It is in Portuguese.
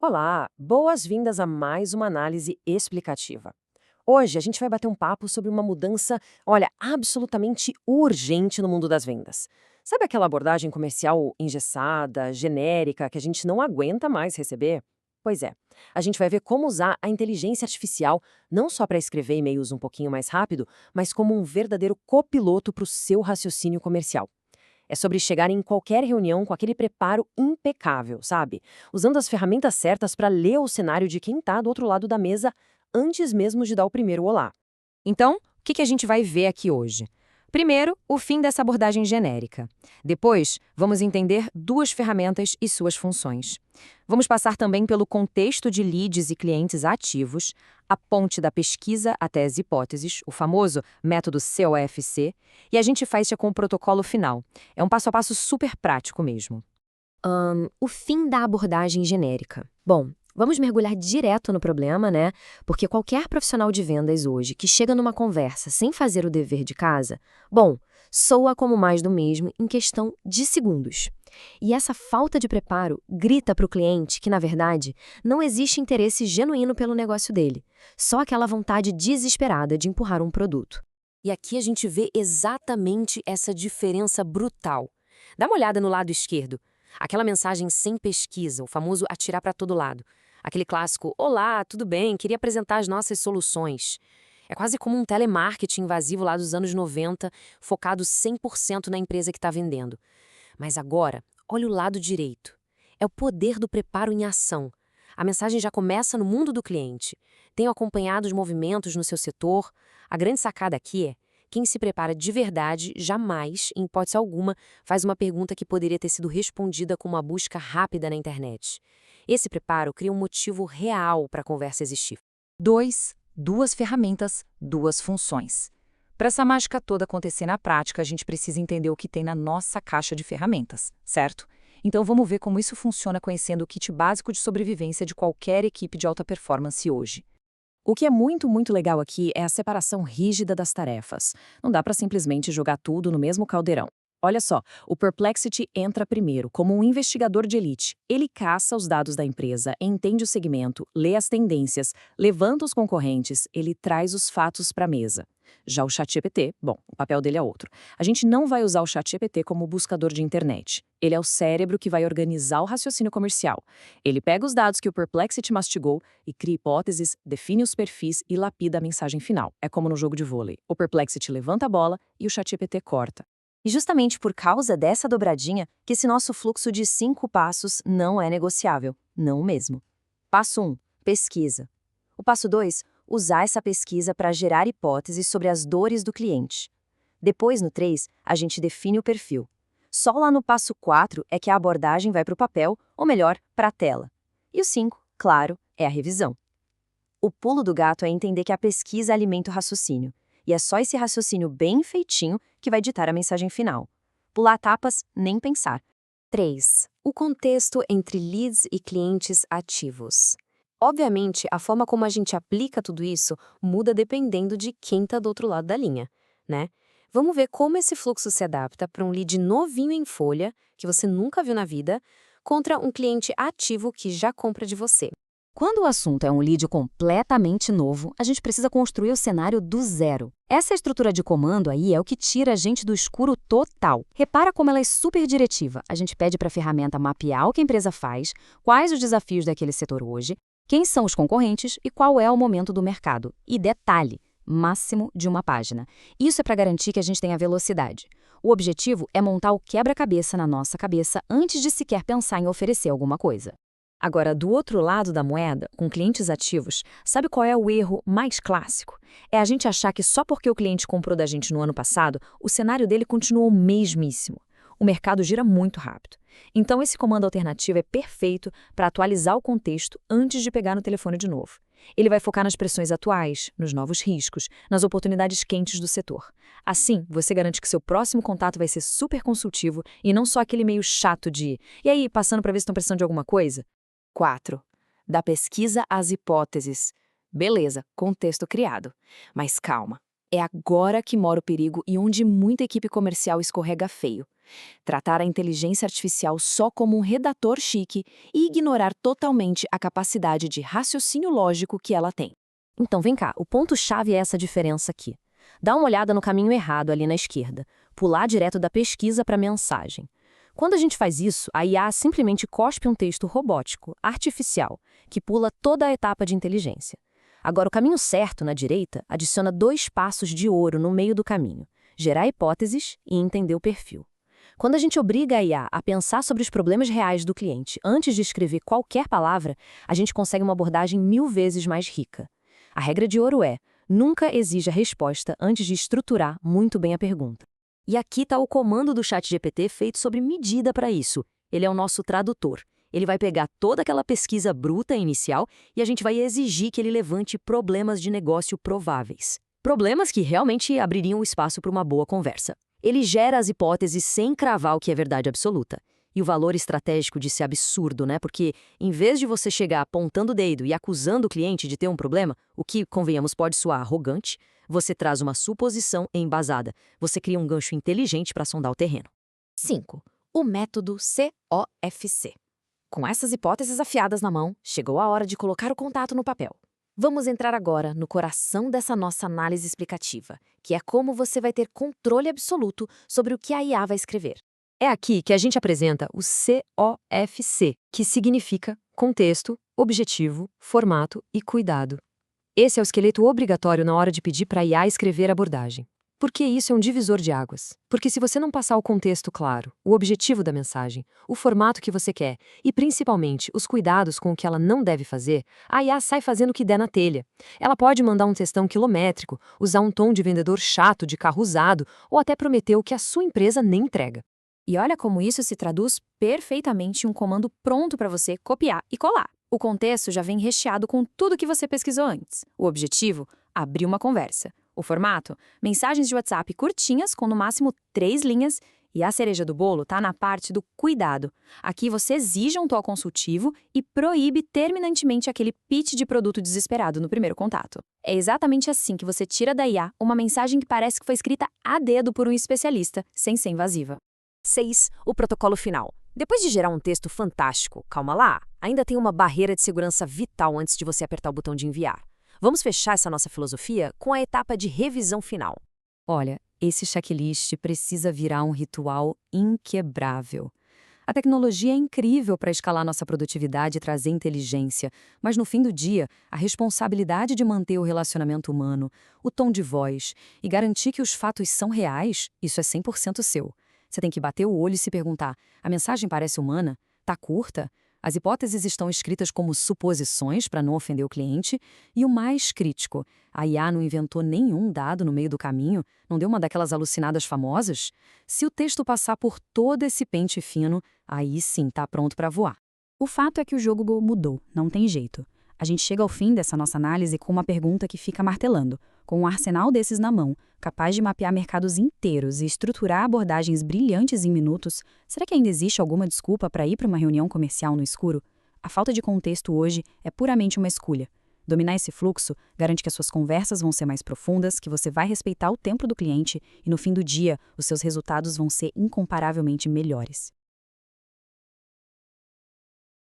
Olá, boas-vindas a mais uma análise explicativa. Hoje a gente vai bater um papo sobre uma mudança, olha, absolutamente urgente no mundo das vendas. Sabe aquela abordagem comercial engessada, genérica, que a gente não aguenta mais receber? Pois é, a gente vai ver como usar a inteligência artificial não só para escrever e-mails um pouquinho mais rápido, mas como um verdadeiro copiloto para o seu raciocínio comercial. É sobre chegar em qualquer reunião com aquele preparo impecável, sabe? Usando as ferramentas certas para ler o cenário de quem está do outro lado da mesa antes mesmo de dar o primeiro olá. Então, o que a gente vai ver aqui hoje? Primeiro, o fim dessa abordagem genérica. Depois, vamos entender duas ferramentas e suas funções. Vamos passar também pelo contexto de leads e clientes ativos, a ponte da pesquisa até as hipóteses, o famoso método COFC, e a gente fecha com o protocolo final. É um passo a passo super prático mesmo. O fim da abordagem genérica. Bom, vamos mergulhar direto no problema, né? Porque qualquer profissional de vendas hoje que chega numa conversa sem fazer o dever de casa, bom, soa como mais do mesmo em questão de segundos. E essa falta de preparo grita para o cliente que, na verdade, não existe interesse genuíno pelo negócio dele, só aquela vontade desesperada de empurrar um produto. E aqui a gente vê exatamente essa diferença brutal. Dá uma olhada no lado esquerdo. Aquela mensagem sem pesquisa, o famoso atirar para todo lado. Aquele clássico, olá, tudo bem, queria apresentar as nossas soluções. É quase como um telemarketing invasivo lá dos anos 90, focado 100% na empresa que está vendendo. Mas agora, olha o lado direito. É o poder do preparo em ação. A mensagem já começa no mundo do cliente. Tenho acompanhado os movimentos no seu setor. A grande sacada aqui é: quem se prepara de verdade jamais, em hipótese alguma, faz uma pergunta que poderia ter sido respondida com uma busca rápida na internet. Esse preparo cria um motivo real para a conversa existir. Duas ferramentas, duas funções. Para essa mágica toda acontecer na prática, a gente precisa entender o que tem na nossa caixa de ferramentas, certo? Então vamos ver como isso funciona conhecendo o kit básico de sobrevivência de qualquer equipe de alta performance hoje. O que é muito legal aqui é a separação rígida das tarefas. Não dá para simplesmente jogar tudo no mesmo caldeirão. Olha só, o Perplexity entra primeiro, como um investigador de elite. Ele caça os dados da empresa, entende o segmento, lê as tendências, levanta os concorrentes, ele traz os fatos para a mesa. Já o ChatGPT, bom, o papel dele é outro. A gente não vai usar o ChatGPT como buscador de internet. Ele é o cérebro que vai organizar o raciocínio comercial. Ele pega os dados que o Perplexity mastigou e cria hipóteses, define os perfis e lapida a mensagem final. É como no jogo de vôlei. O Perplexity levanta a bola e o ChatGPT corta. E justamente por causa dessa dobradinha que esse nosso fluxo de 5 passos não é negociável, não mesmo. Passo 1, pesquisa. O passo 2, usar essa pesquisa para gerar hipóteses sobre as dores do cliente. Depois, no 3, a gente define o perfil. Só lá no passo 4 é que a abordagem vai para o papel, ou melhor, para a tela. E o 5, claro, é a revisão. O pulo do gato é entender que a pesquisa alimenta o raciocínio. E é só esse raciocínio bem feitinho que vai ditar a mensagem final. Pular etapas, nem pensar. 3. O contexto entre leads e clientes ativos. Obviamente, a forma como a gente aplica tudo isso muda dependendo de quem está do outro lado da linha, né? Vamos ver como esse fluxo se adapta para um lead novinho em folha, que você nunca viu na vida, contra um cliente ativo que já compra de você. Quando o assunto é um lead completamente novo, a gente precisa construir o cenário do zero. Essa estrutura de comando aí é o que tira a gente do escuro total. Repara como ela é super diretiva. A gente pede para a ferramenta mapear o que a empresa faz, quais os desafios daquele setor hoje, quem são os concorrentes e qual é o momento do mercado. E detalhe, máximo de uma página. Isso é para garantir que a gente tenha velocidade. O objetivo é montar o quebra-cabeça na nossa cabeça antes de sequer pensar em oferecer alguma coisa. Agora, do outro lado da moeda, com clientes ativos, sabe qual é o erro mais clássico? É a gente achar que só porque o cliente comprou da gente no ano passado, o cenário dele continuou o mesmíssimo. O mercado gira muito rápido. Então, esse comando alternativo é perfeito para atualizar o contexto antes de pegar no telefone de novo. Ele vai focar nas pressões atuais, nos novos riscos, nas oportunidades quentes do setor. Assim, você garante que seu próximo contato vai ser super consultivo e não só aquele meio chato de "e aí, passando para ver se estão precisando de alguma coisa?" 4. Da pesquisa às hipóteses. Beleza, contexto criado. Mas calma, é agora que mora o perigo e onde muita equipe comercial escorrega feio. Tratar a inteligência artificial só como um redator chique e ignorar totalmente a capacidade de raciocínio lógico que ela tem. Então, vem cá, o ponto-chave é essa diferença aqui. Dá uma olhada no caminho errado ali na esquerda, pular direto da pesquisa para a mensagem. Quando a gente faz isso, a IA simplesmente cospe um texto robótico, artificial, que pula toda a etapa de inteligência. Agora, o caminho certo, na direita, adiciona 2 passos de ouro no meio do caminho: gerar hipóteses e entender o perfil. Quando a gente obriga a IA a pensar sobre os problemas reais do cliente antes de escrever qualquer palavra, a gente consegue uma abordagem 1000 vezes mais rica. A regra de ouro é: nunca exija a resposta antes de estruturar muito bem a pergunta. E aqui está o comando do ChatGPT feito sob medida para isso. Ele é o nosso tradutor. Ele vai pegar toda aquela pesquisa bruta inicial e a gente vai exigir que ele levante problemas de negócio prováveis. Problemas que realmente abririam espaço para uma boa conversa. Ele gera as hipóteses sem cravar o que é verdade absoluta. E o valor estratégico disso é absurdo, né? Porque, em vez de você chegar apontando o dedo e acusando o cliente de ter um problema, o que, convenhamos, pode soar arrogante, você traz uma suposição embasada. Você cria um gancho inteligente para sondar o terreno. 5. O método COFC. Com essas hipóteses afiadas na mão, chegou a hora de colocar o contato no papel. Vamos entrar agora no coração dessa nossa análise explicativa, que é como você vai ter controle absoluto sobre o que a IA vai escrever. É aqui que a gente apresenta o COFC, que significa contexto, objetivo, formato e cuidado. Esse é o esqueleto obrigatório na hora de pedir para a IA escrever a abordagem. Por que isso é um divisor de águas? Porque se você não passar o contexto claro, o objetivo da mensagem, o formato que você quer e, principalmente, os cuidados com o que ela não deve fazer, a IA sai fazendo o que der na telha. Ela pode mandar um textão quilométrico, usar um tom de vendedor chato de carro usado ou até prometer o que a sua empresa nem entrega. E olha como isso se traduz perfeitamente em um comando pronto para você copiar e colar. O contexto já vem recheado com tudo que você pesquisou antes. O objetivo? Abrir uma conversa. O formato? Mensagens de WhatsApp curtinhas com no máximo 3 linhas. E a cereja do bolo está na parte do cuidado. Aqui você exige um tom consultivo e proíbe terminantemente aquele pitch de produto desesperado no primeiro contato. É exatamente assim que você tira da IA uma mensagem que parece que foi escrita a dedo por um especialista, sem ser invasiva. 6. O protocolo final. Depois de gerar um texto fantástico, calma lá, ainda tem uma barreira de segurança vital antes de você apertar o botão de enviar. Vamos fechar essa nossa filosofia com a etapa de revisão final. Olha, esse checklist precisa virar um ritual inquebrável. A tecnologia é incrível para escalar nossa produtividade e trazer inteligência, mas no fim do dia, a responsabilidade de manter o relacionamento humano, o tom de voz e garantir que os fatos são reais, isso é 100% seu. Você tem que bater o olho e se perguntar: a mensagem parece humana? Tá curta? As hipóteses estão escritas como suposições para não ofender o cliente? E o mais crítico, a IA não inventou nenhum dado no meio do caminho? Não deu uma daquelas alucinadas famosas? Se o texto passar por todo esse pente fino, aí sim tá pronto para voar. O fato é que o jogo mudou, não tem jeito. A gente chega ao fim dessa nossa análise com uma pergunta que fica martelando. Com um arsenal desses na mão, capaz de mapear mercados inteiros e estruturar abordagens brilhantes em minutos, será que ainda existe alguma desculpa para ir para uma reunião comercial no escuro? A falta de contexto hoje é puramente uma escolha. Dominar esse fluxo garante que as suas conversas vão ser mais profundas, que você vai respeitar o tempo do cliente e, no fim do dia, os seus resultados vão ser incomparavelmente melhores.